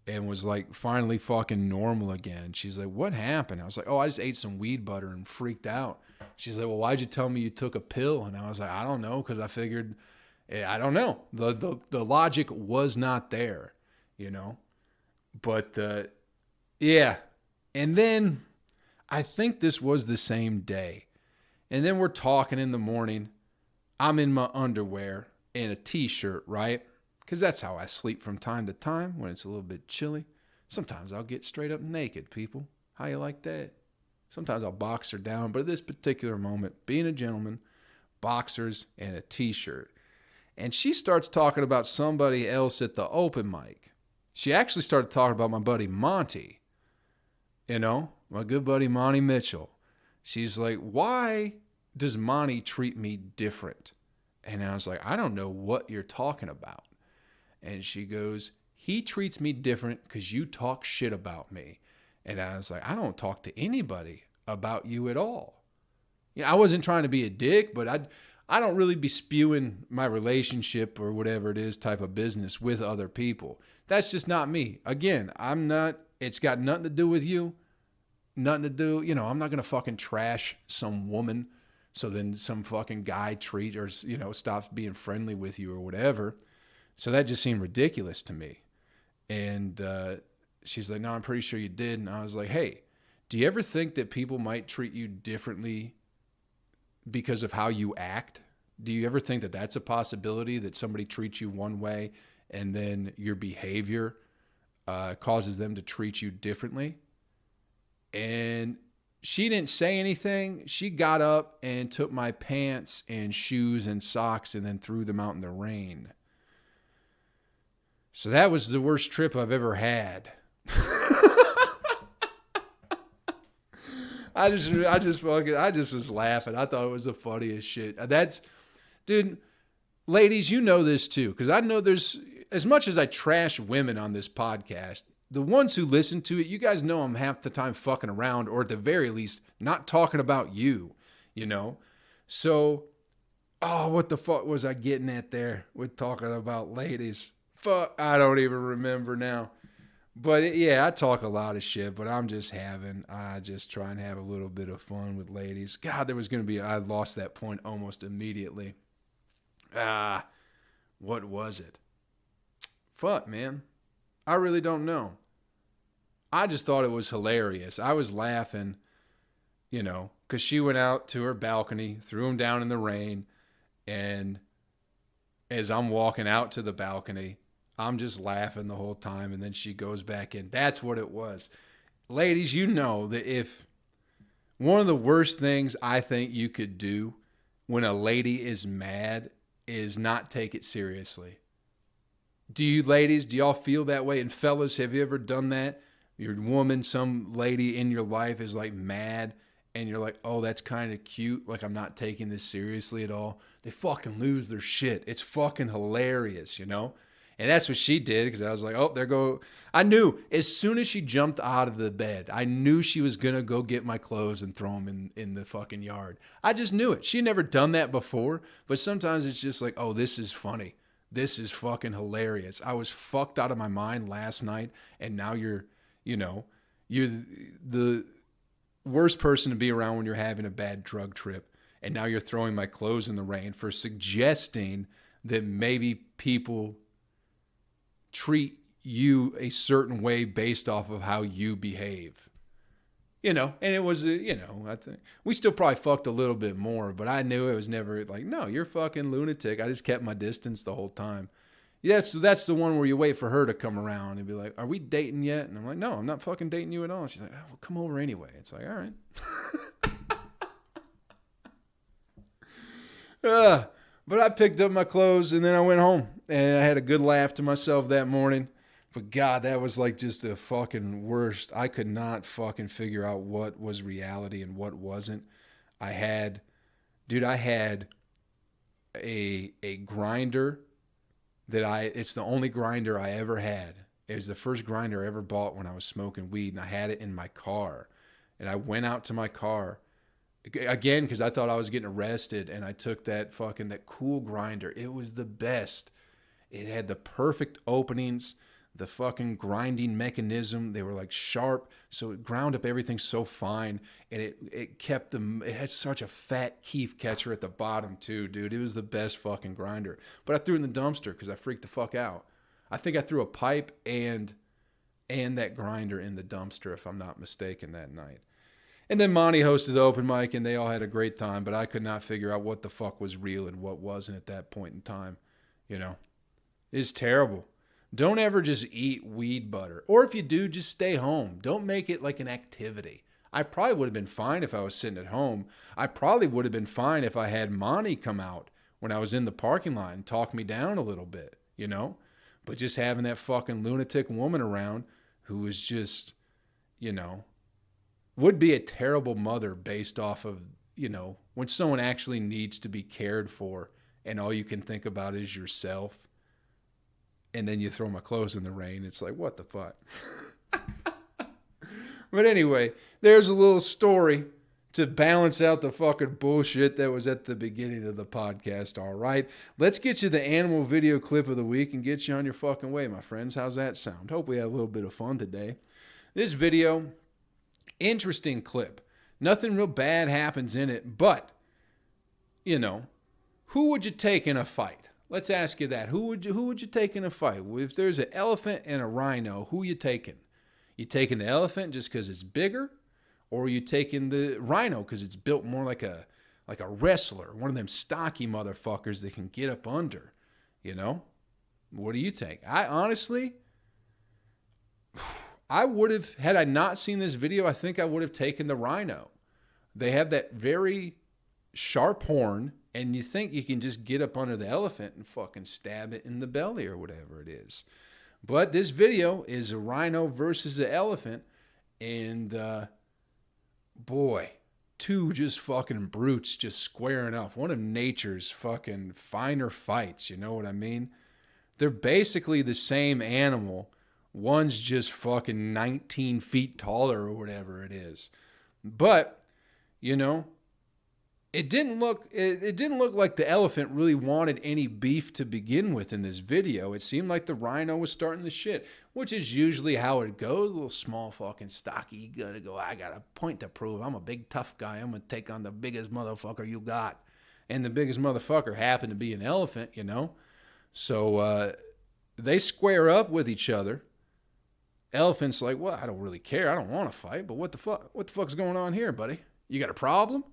and was like finally fucking normal again, she's like, what happened? I was like, oh, I just ate some weed butter and freaked out. She's like, well, why'd you tell me you took a pill? And I was like, I don't know, because I figured, I don't know. The logic was not there, you know? But, yeah. And then I think this was the same day. And then we're talking in the morning. I'm in my underwear and a t-shirt, right? Because that's how I sleep from time to time when it's a little bit chilly. Sometimes I'll get straight up naked, people. How you like that? Sometimes I'll box her down. But at this particular moment, being a gentleman, boxers and a t-shirt. And she starts talking about somebody else at the open mic. She actually started talking about my buddy Monty. You know, my good buddy Monty Mitchell. She's like, why does Monty treat me different? And I was like, I don't know what you're talking about. And she goes, he treats me different because you talk shit about me. And I was like, I don't talk to anybody about you at all. Yeah, I wasn't trying to be a dick, but I don't really be spewing my relationship or whatever it is type of business with other people. That's just not me. Again, it's got nothing to do with you. Nothing to do, you know, I'm not going to fucking trash some woman so then some fucking guy treats or, you know, stops being friendly with you or whatever. So that just seemed ridiculous to me. And she's like, no, I'm pretty sure you did. And I was like, hey, do you ever think that people might treat you differently because of how you act? Do you ever think that that's a possibility, that somebody treats you one way and then your behavior causes them to treat you differently? And she didn't say anything. She got up and took my pants and shoes and socks and then threw them out in the rain. So that was the worst trip I've ever had. I just was laughing. I thought it was the funniest shit. Dude, ladies, you know this too, because I know there's, as much as I trash women on this podcast, the ones who listen to it, you guys know I'm half the time fucking around, or at the very least, not talking about you, you know? So, what the fuck was I getting at there with talking about ladies? Fuck, I don't even remember now. But yeah, I talk a lot of shit, but I just try and have a little bit of fun with ladies. God, I lost that point almost immediately. What was it? Fuck, man. I really don't know. I just thought it was hilarious. I was laughing, you know, because she went out to her balcony, threw him down in the rain, and as I'm walking out to the balcony, I'm just laughing the whole time, and then she goes back in. That's what it was. Ladies, you know that if one of the worst things I think you could do when a lady is mad is not take it seriously. Do y'all feel that way? And fellas, have you ever done that? Your woman, some lady in your life is like mad and you're like, oh, that's kind of cute. Like, I'm not taking this seriously at all. They fucking lose their shit. It's fucking hilarious, you know? And that's what she did, because I was like, oh, there go. I knew as soon as she jumped out of the bed, I knew she was going to go get my clothes and throw them in the fucking yard. I just knew it. She never done that before, but sometimes it's just like, oh, this is funny. This is fucking hilarious. I was fucked out of my mind last night, and now you're the worst person to be around when you're having a bad drug trip, and now you're throwing my clothes in the rain for suggesting that maybe people treat you a certain way based off of how you behave. You know, and it was, I think we still probably fucked a little bit more, but I knew it was never like, no, you're fucking lunatic. I just kept my distance the whole time. Yeah, so that's the one where you wait for her to come around and be like, are we dating yet? And I'm like, no, I'm not fucking dating you at all. And she's like, oh, well, come over anyway. It's like, all right. But I picked up my clothes and then I went home and I had a good laugh to myself that morning. But God, that was like just the fucking worst. I could not fucking figure out what was reality and what wasn't. I had a grinder it's the only grinder I ever had. It was the first grinder I ever bought when I was smoking weed, and I had it in my car. And I went out to my car again because I thought I was getting arrested, and I took that cool grinder. It was the best. It had the perfect openings, the fucking grinding mechanism. They were like sharp, so it ground up everything so fine, and it kept them. It had such a fat keef catcher at the bottom too, dude. It was the best fucking grinder. But I threw it in the dumpster because I freaked the fuck out. I think I threw a pipe and that grinder in the dumpster, if I'm not mistaken, that night. And then Monty hosted the open mic, and they all had a great time, but I could not figure out what the fuck was real and what wasn't at that point in time. You know, it's terrible. Don't ever just eat weed butter. Or if you do, just stay home. Don't make it like an activity. I probably would have been fine if I was sitting at home. I probably would have been fine if I had Monty come out when I was in the parking lot and talk me down a little bit, you know? But just having that fucking lunatic woman around who is just, you know, would be a terrible mother based off of, you know, when someone actually needs to be cared for and all you can think about is yourself. And then you throw my clothes in the rain. It's like, what the fuck? But anyway, there's a little story to balance out the fucking bullshit that was at the beginning of the podcast, all right? Let's get you the animal video clip of the week and get you on your fucking way, my friends. How's that sound? Hope we had a little bit of fun today. This video, interesting clip. Nothing real bad happens in it, but, you know, who would you take in a fight? Let's ask you that. Who would you take in a fight? If there's an elephant and a rhino, who you taking? You taking the elephant just because it's bigger? Or are you taking the rhino because it's built more like a wrestler, one of them stocky motherfuckers that can get up under, you know? What do you take? I honestly, I would have, had I not seen this video, I think I would have taken the rhino. They have that very sharp horn, and you think you can just get up under the elephant and fucking stab it in the belly or whatever it is. But this video is a rhino versus an elephant, and boy, two just fucking brutes just squaring up. One of nature's fucking finer fights, you know what I mean? They're basically the same animal. One's just fucking 19 feet taller or whatever it is. But, you know, it didn't look like the elephant really wanted any beef to begin with in this video. It seemed like the rhino was starting the shit, which is usually how it goes. A little small fucking stocky, you gotta go, I got a point to prove. I'm a big tough guy. I'm gonna take on the biggest motherfucker you got. And the biggest motherfucker happened to be an elephant, you know? So they square up with each other. Elephant's like, well, I don't really care. I don't want to fight, but what the fuck's going on here, buddy? You got a problem?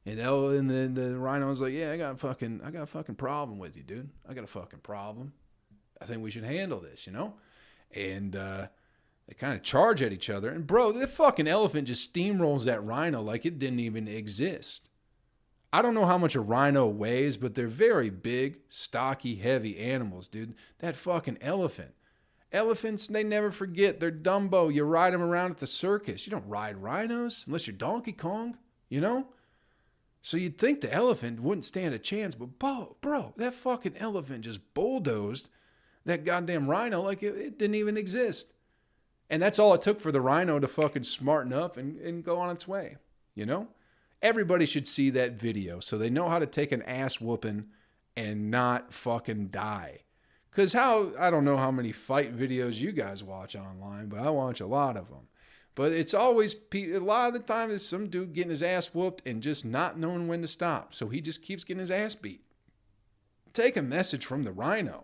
And then the rhino's like, yeah, I got a fucking problem with you, dude. I got a fucking problem. I think we should handle this, you know? And they kind of charge at each other. And bro, the fucking elephant just steamrolls that rhino like it didn't even exist. I don't know how much a rhino weighs, but they're very big, stocky, heavy animals, dude. That fucking elephant. Elephants, they never forget. They're Dumbo. You ride them around at the circus. You don't ride rhinos unless you're Donkey Kong, you know? So you'd think the elephant wouldn't stand a chance, but bro, that fucking elephant just bulldozed that goddamn rhino like it didn't even exist. And that's all it took for the rhino to fucking smarten up and go on its way, you know? Everybody should see that video so they know how to take an ass whooping and not fucking die. Because I don't know how many fight videos you guys watch online, but I watch a lot of them. But it's always, a lot of the time, it's some dude getting his ass whooped and just not knowing when to stop. So he just keeps getting his ass beat. Take a message from the rhino.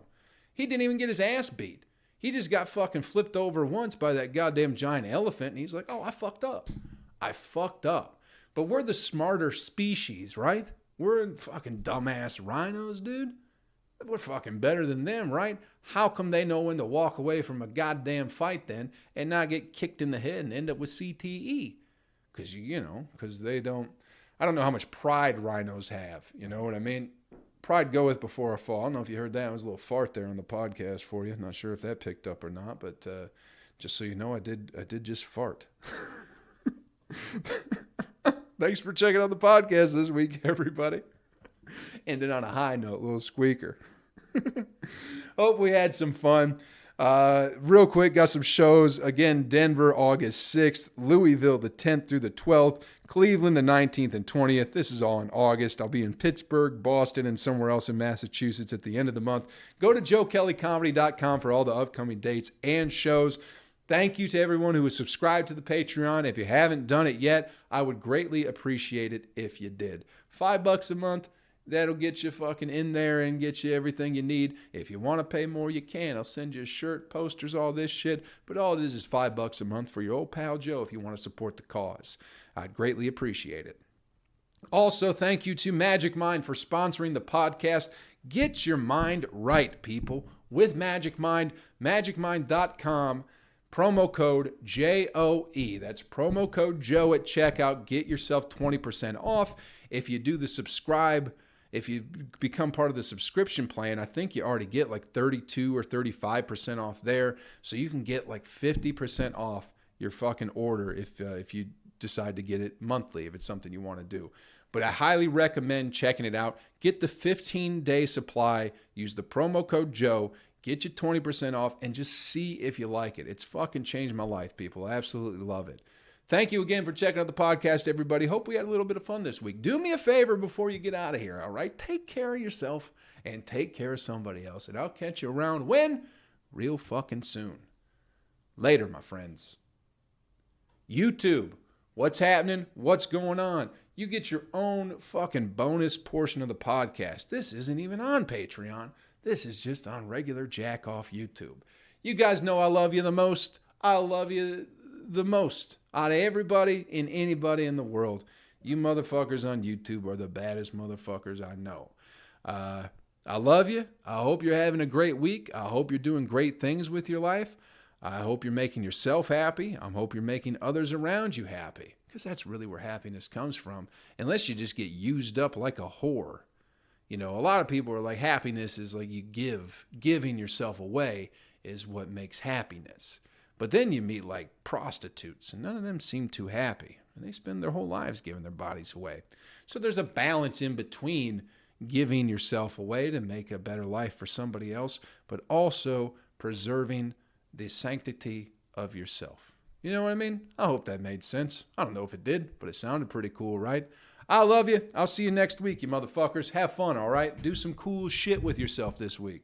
He didn't even get his ass beat. He just got fucking flipped over once by that goddamn giant elephant. And he's like, oh, I fucked up. But we're the smarter species, right? We're fucking dumbass rhinos, dude. We're fucking better than them, right? How come they know when to walk away from a goddamn fight then and not get kicked in the head and end up with CTE? Because, because they don't, I don't know how much pride rhinos have, you know what I mean? probably go with Before I Fall. I don't know if you heard that. It was a little fart there on the podcast for you. Not sure if that picked up or not, but just so you know, I did just fart. Thanks for checking out the podcast this week, everybody. Ended on a high note, little squeaker. Hope we had some fun. Real quick, got some shows. Again, Denver, August 6th. Louisville, the 10th through the 12th. Cleveland, the 19th and 20th. This is all in August. I'll be in Pittsburgh, Boston, and somewhere else in Massachusetts at the end of the month. Go to joekelleycomedy.com for all the upcoming dates and shows. Thank you to everyone who has subscribed to the Patreon. If you haven't done it yet, I would greatly appreciate it if you did. $5 a month. That'll get you fucking in there and get you everything you need. If you want to pay more, you can. I'll send you a shirt, posters, all this shit. But all it is $5 a month for your old pal Joe if you want to support the cause. I'd greatly appreciate it. Also, thank you to Magic Mind for sponsoring the podcast. Get your mind right, people, with Magic Mind. MagicMind.com. Promo code JOE. That's promo code Joe at checkout. Get yourself 20% off. If you do the subscribe, if you become part of the subscription plan, I think you already get like 32 or 35% off there. So you can get like 50% off your fucking order if you decide to get it monthly, if it's something you want to do. But I highly recommend checking it out. Get the 15-day supply. Use the promo code Joe. Get you 20% off and just see if you like it. It's fucking changed my life, people. I absolutely love it. Thank you again for checking out the podcast, everybody. Hope we had a little bit of fun this week. Do me a favor before you get out of here, all right? Take care of yourself and take care of somebody else. And I'll catch you around when? Real fucking soon. Later, my friends. YouTube. What's happening? What's going on? You get your own fucking bonus portion of the podcast. This isn't even on Patreon. This is just on regular jack off YouTube. You guys know I love you the most. I love you the most out of everybody and anybody in the world. You motherfuckers on YouTube are the baddest motherfuckers I know. I love you. I hope you're having a great week. I hope you're doing great things with your life. I hope you're making yourself happy. I hope you're making others around you happy, because that's really where happiness comes from, unless you just get used up like a whore. You know, a lot of people are like, happiness is like giving yourself away is what makes happiness. But then you meet like prostitutes, and none of them seem too happy. And they spend their whole lives giving their bodies away. So there's a balance in between giving yourself away to make a better life for somebody else, but also preserving the sanctity of yourself. You know what I mean? I hope that made sense. I don't know if it did, but it sounded pretty cool, right? I love you. I'll see you next week, you motherfuckers. Have fun, all right? Do some cool shit with yourself this week.